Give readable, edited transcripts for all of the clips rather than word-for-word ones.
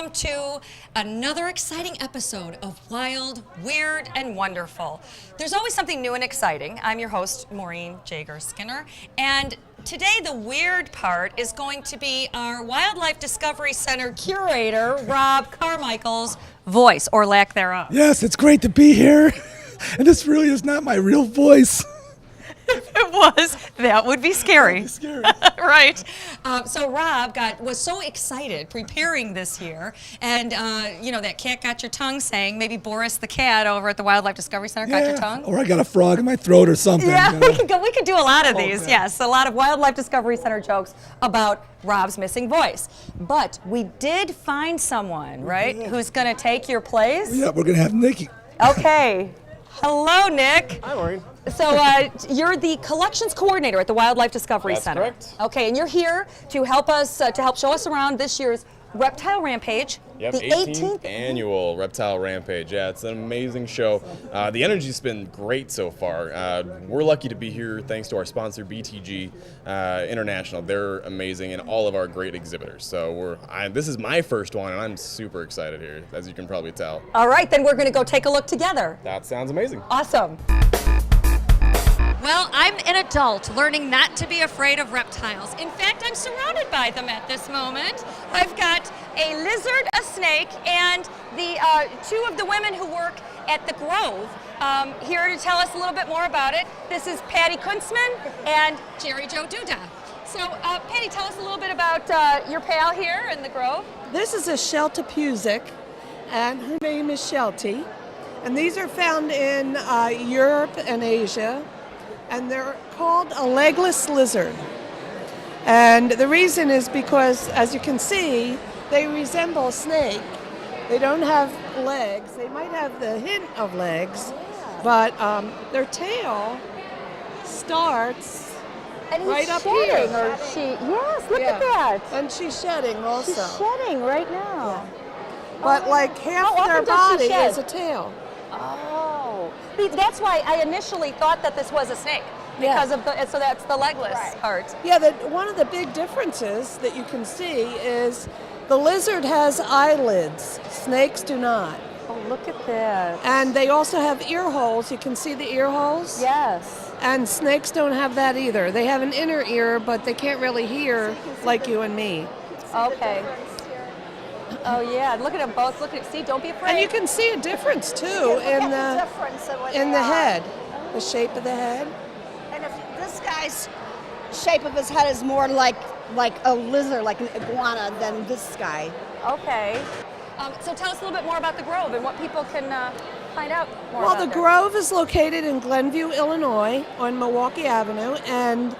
welcome to another exciting episode of Wild, Weird, and Wonderful. There's always something new and exciting. I'm your host, Maureen Jager-Skinner, and today the weird part is going to be our Wildlife Discovery Center curator, Rob Carmichael's voice, or lack thereof. Yes, it's great to be here, and this really is not my real voice. If it was, that would be scary. That would be scary. Right. So Rob was so excited preparing this here, and that cat got your tongue saying, maybe Boris the cat over at the Wildlife Discovery Center got your tongue? Or I got a frog in my throat or something. Yeah, we could do a lot of these, Okay. yes. A lot of Wildlife Discovery Center jokes about Rob's missing voice. But we did find someone, right, who's going to take your place? Yeah, we're going to have Nikki. Okay. Hello, Nick. Hi, Maureen. So you're the collections coordinator at the Wildlife Discovery That's Center. correct. Okay, and you're here to help us, to help show us around this year's Reptile Rampage. Yep, the 18th annual Reptile Rampage. Yeah, it's an amazing show. The energy's been great so far. We're lucky to be here thanks to our sponsor, BTG International. They're amazing and all of our great exhibitors. So this is my first one, and I'm super excited here, as you can probably tell. All right, then we're going to go take a look together. That sounds amazing. Awesome. Well, I'm an adult learning not to be afraid of reptiles. In fact, I'm surrounded by them at this moment. I've got a lizard, a snake, and the two of the women who work at the Grove here to tell us a little bit more about it. This is Patty Kuntzman and Jerry Joe Duda. So, Patty, tell us a little bit about your pal here in the Grove. This is a Sheltopusic, and her name is Shelty. And these are found in Europe and Asia, and they're called a legless lizard. And the reason is because, as you can see, they resemble a snake. They don't have legs. They might have the hint of legs, but their tail starts And he's right up shedding, here. or she? Yes, look at that. And she's shedding also. She's shedding right now. But like half How their often does she body shed? is a tail. Oh, see, that's why I initially thought that this was a snake, because of the, so that's the legless part. Yeah, one of the big differences that you can see is the lizard has eyelids. Snakes do not. Oh, look at that. And they also have ear holes. You can see the ear holes. Yes. And snakes don't have that either. They have an inner ear, but they can't really hear like you and me. Okay. Oh yeah, look at them both. Look at see, don't be afraid. And you can see a difference too in the head, the shape of the head. And if this guy's shape of his head is more like a lizard, like an iguana, than this guy. Okay. So tell us a little bit more about the Grove and what people can find out more Well, about the there. Grove is located in Glenview, Illinois, on Milwaukee Avenue, and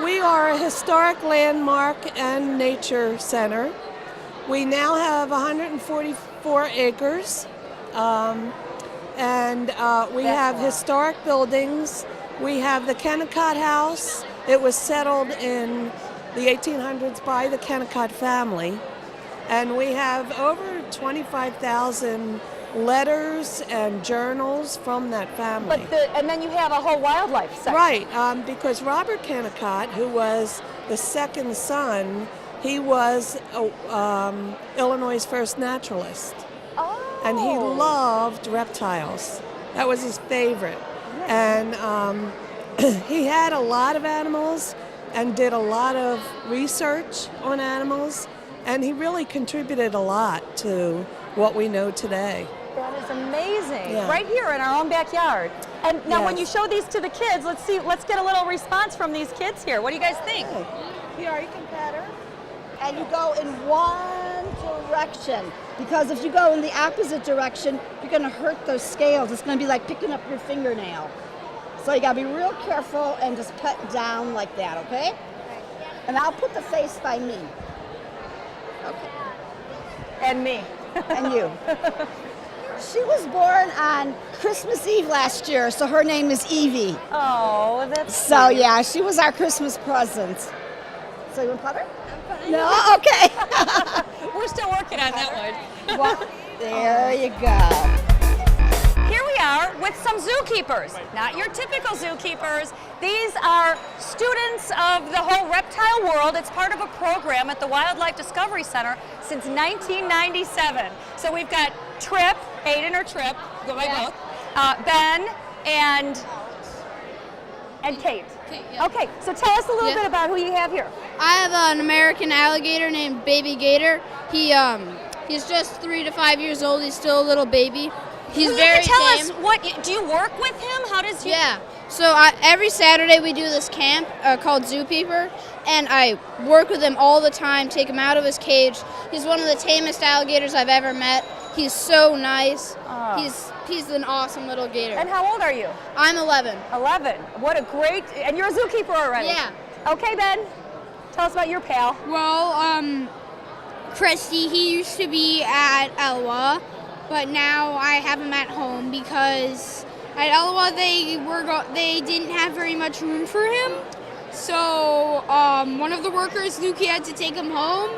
we are a historic landmark and nature center. We now have 144 acres, and we have historic buildings. We have the Kennicott House. It was settled in the 1800s by the Kennicott family. And we have over 25,000 letters and journals from that family. And then you have a whole wildlife section. Right, because Robert Kennicott, who was the second son, he was Illinois' first naturalist. Oh. And he loved reptiles. That was his favorite. And he had a lot of animals and did a lot of research on animals. And he really contributed a lot to what we know today. That is amazing. Yeah. Right here in our own backyard. And now when you Yes. show these to the kids, let's get a little response from these kids here. What do you guys think? Here, you can pet her. And you go in one direction, because if you go in the opposite direction, you're going to hurt those scales. It's going to be like picking up your fingernail. So you got to be real careful and just pet down like that, okay? And I'll put the face by me. Okay. And me. And you. She was born on Christmas Eve last year, so her name is Evie. Oh, that's So sweet. yeah, she was our Christmas present. So you want to pet her? No? Okay. We're still working on that one. Well, there you go. Here we are with some zookeepers. Not your typical zookeepers. These are students of the whole reptile world. It's part of a program at the Wildlife Discovery Center since 1997. So we've got Trip, Aiden or Trip, go by both, Ben, and Kate. Yeah. Okay, so tell us a little bit about who you have here. I have an American alligator named Baby Gator. He's just 3 to 5 years old. He's still a little baby. He's very tell tame. us do you work with him? How does you? Yeah. So every Saturday we do this camp called Zookeeper, and I work with him all the time, take him out of his cage. He's one of the tamest alligators I've ever met. He's so nice. He's an awesome little gator. And how old are you? I'm 11. 11. What a great, and you're a zookeeper already. Yeah. Okay, Ben, tell us about your pal. Well, Christy, he used to be at Elwha, but now I have him at home because at Elwha they didn't have very much room for him. So one of the workers, Lukey, had to take him home,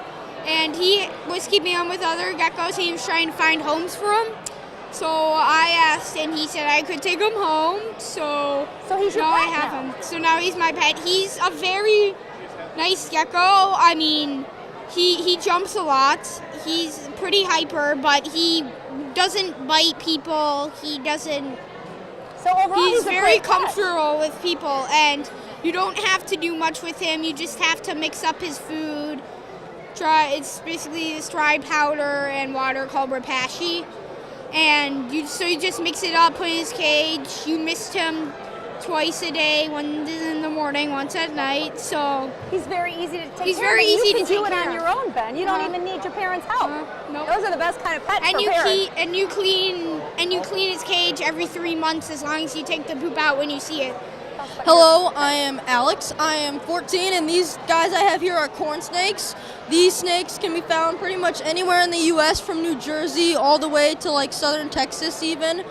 and he was keeping him with other geckos. He was trying to find homes for him. So I asked, and he said I could take him home. So he's your now pet I have now. him. So now he's my pet. He's a very nice gecko. I mean, he jumps a lot. He's pretty hyper, but he doesn't bite people. He doesn't. So overall, He's a very great pet. comfortable with people, and you don't have to do much with him. You just have to mix up his food. It's basically this dry powder and water called Rampage. And you just mix it up, put in his cage. You mist him twice a day, once in the morning, once at night. So He's very easy to take He's care very of. easy You to can take do it care on of. your own, Ben. You don't even need your parents' help. nope. Those are the best kind of pets And for you parents. clean his cage every 3 months as long as you take the poop out when you see it. Hello, I am Alex. I am 14, and these guys I have here are corn snakes. These snakes can be found pretty much anywhere in the U.S., from New Jersey all the way to like southern Texas even.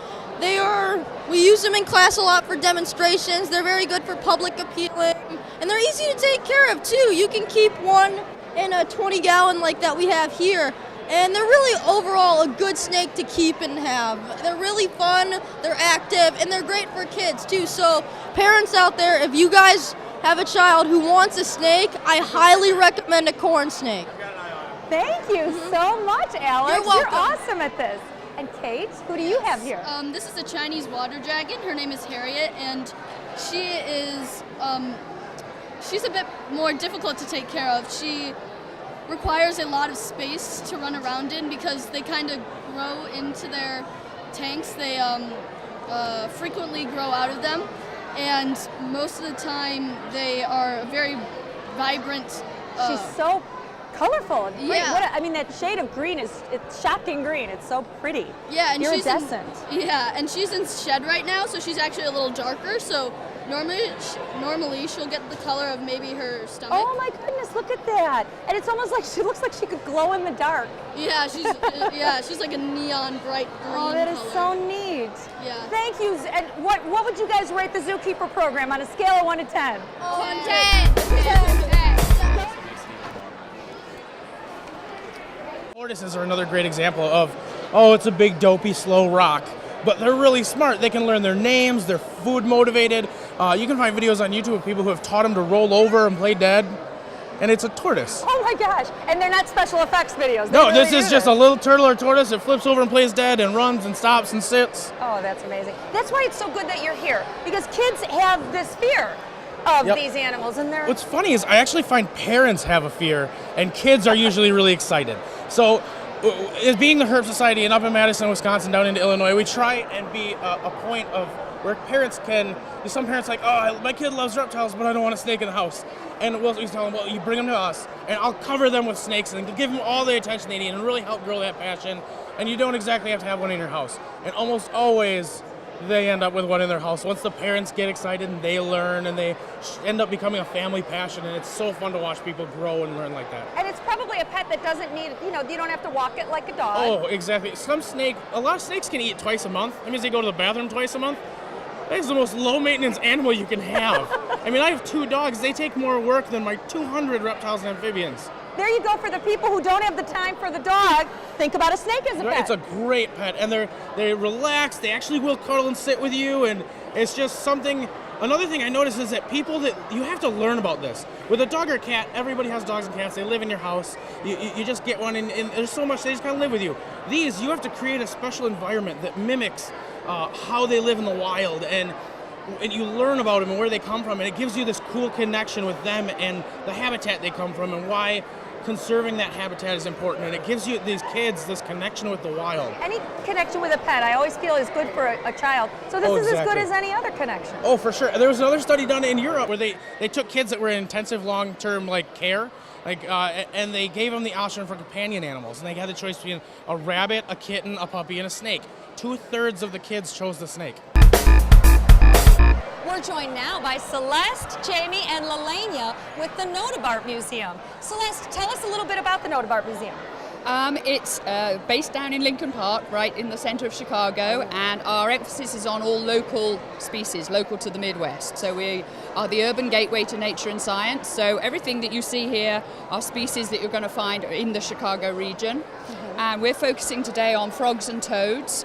We use them in class a lot for demonstrations. They're very good for public appealing, and they're easy to take care of too. You can keep one in a 20-gallon like that we have here. And they're really overall a good snake to keep and have. They're really fun, they're active, and they're great for kids too. So parents out there, if you guys have a child who wants a snake, I highly recommend a corn snake. Thank you so much, Alex. You're welcome. You're awesome at this. And Kate, who do you have here? This is a Chinese water dragon. Her name is Harriet, and she is she's a bit more difficult to take care of. She requires a lot of space to run around in because they kind of grow into their tanks. They frequently grow out of them, and most of the time they are very vibrant. She's so colorful and pretty. Yeah. I mean, that shade of green it's shocking green. It's so pretty. Yeah, and Iridescent. and she's in shed right now, so she's actually a little darker. So normally she'll get the color of maybe her stomach. Oh my goodness, look at that. And it's almost like she looks like she could glow in the dark. Yeah, she's like a neon bright green. Oh, that is color. so neat. Yeah. Thank you. And what would you guys rate the Zookeeper program on a scale of 1 to 10? 10. Tortoises are another great example of, it's a big, dopey, slow rock. But they're really smart. They can learn their names, they're food motivated. You can find videos on YouTube of people who have taught them to roll over and play dead. And it's a tortoise. Oh my gosh. And they're not special effects videos. They No, really this is do just a little turtle or tortoise that flips over and plays dead and runs and stops and sits. Oh, that's amazing. That's why it's so good that you're here. Because kids have this fear of Yep. these animals. And they're... What's funny is I actually find parents have a fear and kids are usually really excited. So, as being the Herp Society and up in Madison, Wisconsin, down into Illinois, we try and be a point of where parents can, some parents like, my kid loves reptiles, but I don't want a snake in the house. And we'll tell them, well, you bring them to us, and I'll cover them with snakes and give them all the attention they need and really help grow that passion. And you don't exactly have to have one in your house. And almost always, they end up with one in their house. Once the parents get excited and they learn and they end up becoming a family passion, and it's so fun to watch people grow and learn like that. And it's probably a pet that doesn't need, you don't have to walk it like a dog. Oh, exactly. A lot of snakes can eat twice a month. That means they go to the bathroom twice a month. That is the most low maintenance animal you can have. I mean, I have 2 dogs. They take more work than my 200 reptiles and amphibians. there you go for the people who don't have the time for the dog. Think about a snake as a pet. It's a great pet, and they relax. They actually will cuddle and sit with you, and it's just something. Another thing I noticed is that people that you have to learn about this. With a dog or a cat, everybody has dogs and cats. They live in your house. You just get one, and there's so much they just kind of live with you. These, you have to create a special environment that mimics how they live in the wild, and you learn about them and where they come from, and it gives you this cool connection with them and the habitat they come from, and why conserving that habitat is important, and it gives you these kids this connection with the wild. Any connection with a pet, I always feel is good for a child. So this is as good as any other connection. Oh, for sure. There was another study done in Europe where they took kids that were in intensive long-term care, and they gave them the option for companion animals, and they had the choice between a rabbit, a kitten, a puppy, and a snake. 2/3 of the kids chose the snake. We're joined now by Celeste, Jamie, and Lelania with the Notobart Museum. Celeste, tell us a little bit about the Notobart Museum. It's based down in Lincoln Park, right in the center of Chicago, and our emphasis is on all local species, local to the Midwest. So we are the urban gateway to nature and science. So everything that you see here are species that you're going to find in the Chicago region. Mm-hmm. And we're focusing today on frogs and toads.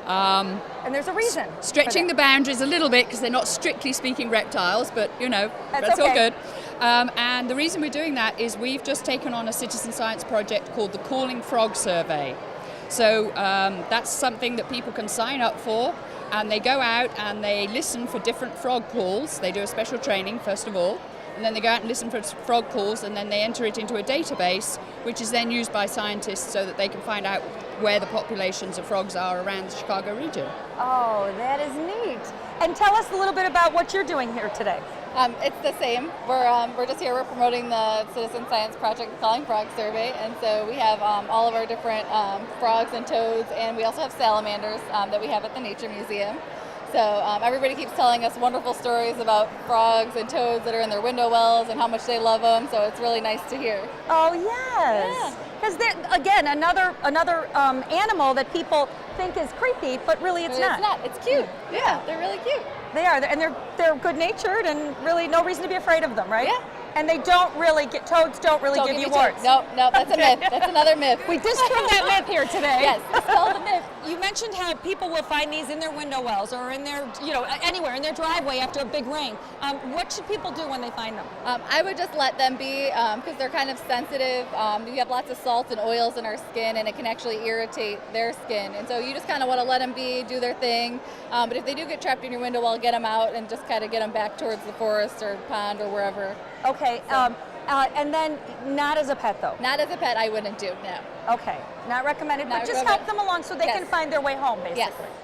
And there's a reason. Stretching the boundaries a little bit because they're not strictly speaking reptiles, but that's all good. And the reason we're doing that is we've just taken on a citizen science project called the Calling Frog Survey. So that's something that people can sign up for, and they go out and they listen for different frog calls. They do a special training first of all, and then they go out and listen for frog calls, and then they enter it into a database, which is then used by scientists so that they can find out where the populations of frogs are around the Chicago region. Oh, that is neat. And tell us a little bit about what you're doing here today. It's the same. We're just here. We're promoting the Citizen Science Project, the Calling Frog Survey, and so we have all of our different frogs and toads, and we also have salamanders that we have at the Nature Museum. So everybody keeps telling us wonderful stories about frogs and toads that are in their window wells and how much they love them. So it's really nice to hear. Oh yes, because again, another animal that people think is creepy, but really it's not. It's not. It's cute. Yeah, they're really cute. They are, and they're good-natured, and really no reason to be afraid of them, right? Yeah. And they don't really toads don't really give you warts. Nope, that's a myth. That's another myth. We disprove that myth here today. Yes, dispel the myth. You mentioned how people will find these in their window wells or in their, anywhere in their driveway after a big rain. What should people do when they find them? I would just let them be because they're kind of sensitive. We have lots of salts and oils in our skin, and it can actually irritate their skin. And so you just kind of want to let them be, do their thing. But if they do get trapped in your window well, get them out and just kind of get them back towards the forest or pond or wherever. Okay. So. And then not as a pet, though? Not as a pet, I wouldn't do, no. Okay. Not recommended, but just help them along so they can find their way home, basically.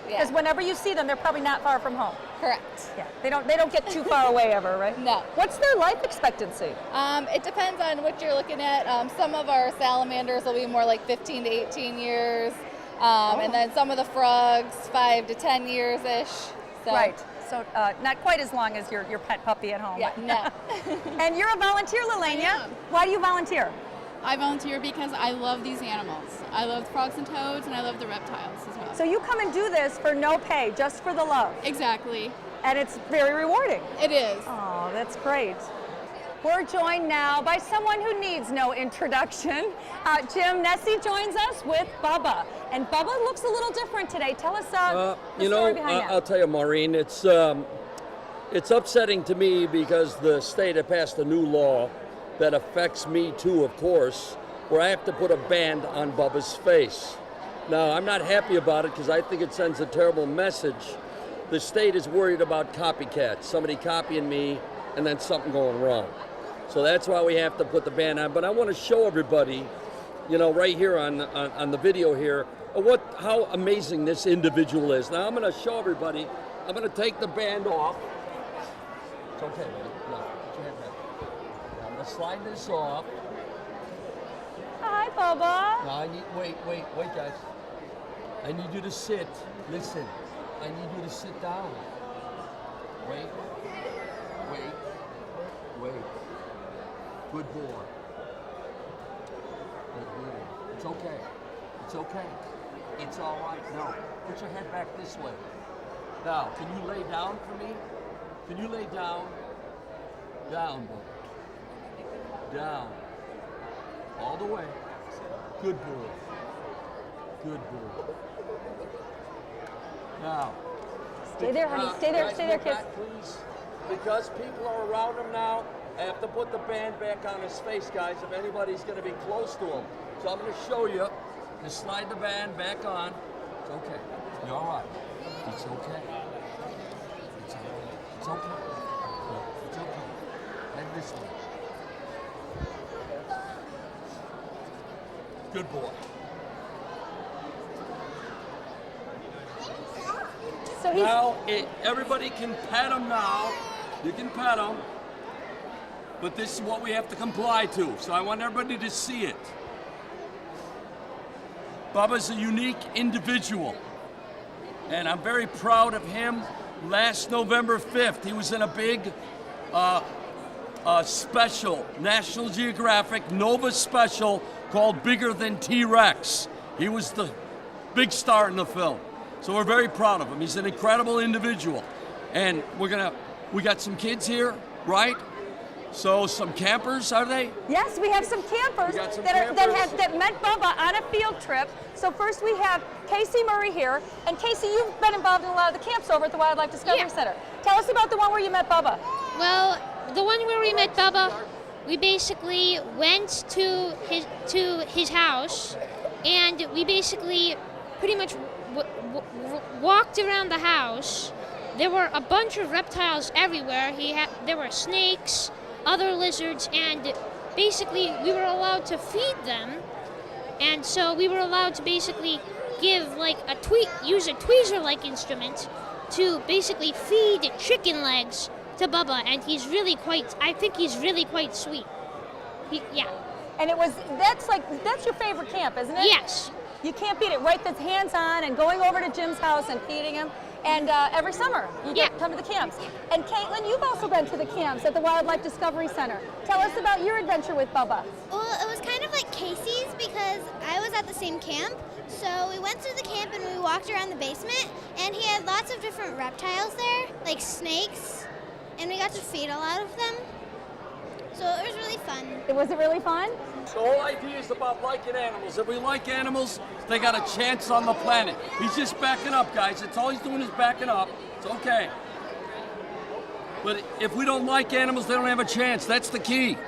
Yes. Because whenever you see them, they're probably not far from home. Correct. Yeah. They don't get too far away ever, right? No. What's their life expectancy? It depends on what you're looking at. Some of our salamanders will be more like 15 to 18 years. And then some of the frogs, 5 to 10 years-ish. So. Right. So not quite as long as your pet puppy at home. Yeah, no. And you're a volunteer, Lelania. Why do you volunteer? I volunteer because I love these animals. I love frogs and toads, and I love the reptiles as well. So you come and do this for no pay, just for the love. Exactly. And it's very rewarding. It is. Oh, that's great. We're joined now by someone who needs no introduction. Jim Nessie joins us with Bubba. And Bubba looks a little different today. Tell us the story behind that. I'll tell you, Maureen, it's upsetting to me because the state had passed a new law that affects me too, of course, where I have to put a band on Bubba's face. Now, I'm not happy about it because I think it sends a terrible message. The state is worried about copycats, somebody copying me and then something going wrong. So that's why we have to put the band on. But I want to show everybody, right here on the video here, how amazing this individual is. Now I'm going to show everybody. I'm going to take the band off. It's okay, buddy. No, put your hand back. Now I'm going to slide this off. Hi, Bubba. Now wait, guys. I need you to sit. Listen, I need you to sit down. Wait. Good boy. Good boy. It's okay. It's okay. It's all right. No. Put your head back this way. Now, can you lay down for me? Can you lay down? Down, boy. Down. All the way. Good boy. Good boy. Now. Stay there, honey. Stay there, kids. Back, please. Because people are around him now, I have to put the band back on his face, guys, if anybody's going to be close to him. So I'm going to show you. Just slide the band back on. It's okay. You're all right. It's okay. It's okay. It's okay. It's okay. And this one. Good boy. So now, everybody can pet him now. You can pet him. But this is what we have to comply to. So I want everybody to see it. Bubba's a unique individual. And I'm very proud of him. Last November 5th, he was in a big special, National Geographic Nova special called Bigger Than T-Rex. He was the big star in the film. So we're very proud of him. He's an incredible individual. And we got some kids here, right? So some campers, are they? Yes, we have some campers, that met Bubba on a field trip. So first we have Casey Murray here. And Casey, you've been involved in a lot of the camps over at the Wildlife Discovery Center. Tell us about the one where you met Bubba. Well, the one where we met Bubba, we basically went to his house, and we basically pretty much walked around the house. There were a bunch of reptiles everywhere. There were snakes, other lizards, and basically we were allowed to feed them. And so we were allowed to basically give use a tweezer-like instrument to basically feed chicken legs to Bubba, and I think he's really quite sweet. And that's your favorite camp, isn't it? Yes. You can't beat it, right? That's hands-on and going over to Jim's house and feeding him. And every summer, you come to the camps. And Caitlin, you've also been to the camps at the Wildlife Discovery Center. Tell us about your adventure with Bubba. Well, it was kind of like Casey's because I was at the same camp. So we went through the camp and we walked around the basement, and he had lots of different reptiles there, like snakes, and we got to feed a lot of them. So it was really fun. Was it really fun? The whole idea is about liking animals. If we like animals, they got a chance on the planet. He's just backing up, guys. That's all he's doing is backing up. It's okay. But if we don't like animals, they don't have a chance. That's the key.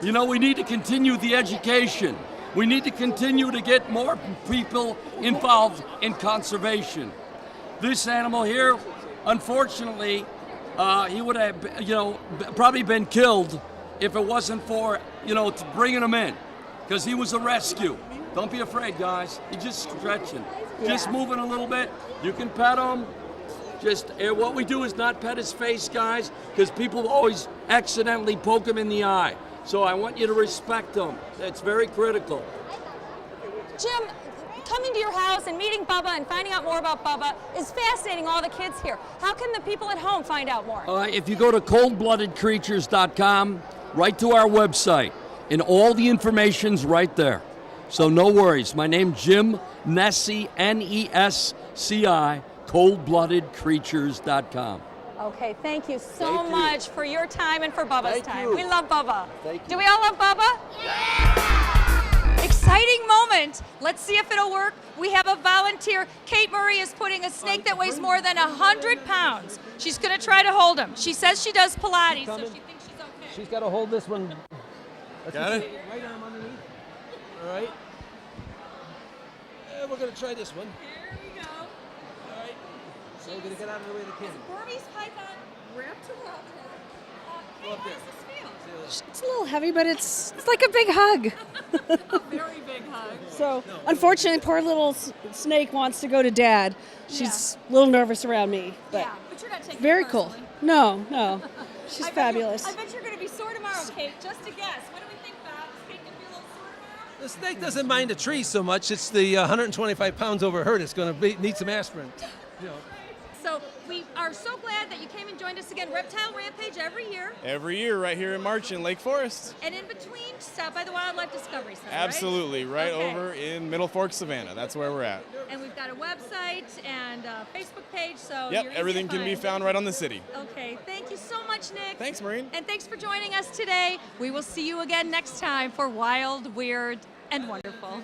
You know, we need to continue the education. We need to continue to get more people involved in conservation. This animal here, unfortunately, he would have, probably been killed if it wasn't for, bringing him in, because he was a rescue. Don't be afraid, guys. He's just stretching, just moving a little bit. You can pet him. What we do is not pet his face, guys, because people always accidentally poke him in the eye. So I want you to respect him. That's very critical. Jim, coming to your house and meeting Bubba and finding out more about Bubba is fascinating, all the kids here. How can the people at home find out more? If you go to coldbloodedcreatures.com, right to our website, and all the information's right there. So no worries. My name's Jim Nesci, Nesci, coldbloodedcreatures.com. Okay, thank you so much for your time and for Bubba's time. you. We love Bubba. Thank you. Do we all love Bubba? Yeah! Exciting moment. Let's see if it'll work. We have a volunteer. Kate Murray is putting a snake that weighs more than 100 pounds. She's going to try to hold him. She says she does Pilates, so she thinks she's okay. She's got to hold this one. Got it? Right arm underneath. All right. We're going to try this one. Here we go. All right. So we're going to get out of the way of the camera. Burmese python wrapped around her. Kate, how does this feel? It's a little heavy, but it's like a big hug. A very big hug. So, unfortunately, poor little snake wants to go to Dad. She's a little nervous around me, but but you're not taking very it cool. personally. No, she's fabulous. I bet you're going to be sore tomorrow, Kate. Just a guess. What do we think, Bob? Is Kate going to be a little sore tomorrow? The snake doesn't mind the tree so much. It's the 125 pounds over her that's going to need some aspirin. So we are so glad that you came and joined us again. Reptile Rampage every year. Every year, right here in March in Lake Forest. And in between, stop by the Wildlife Discovery Center, Absolutely, right Okay. over in Middle Fork, Savannah. That's where we're at. And we've got a website and a Facebook page, so Yep, you're easy everything to can be find. found right on the city. Okay, thank you so much, Nick. Thanks, Maureen. And thanks for joining us today. We will see you again next time for Wild, Weird, and Wonderful.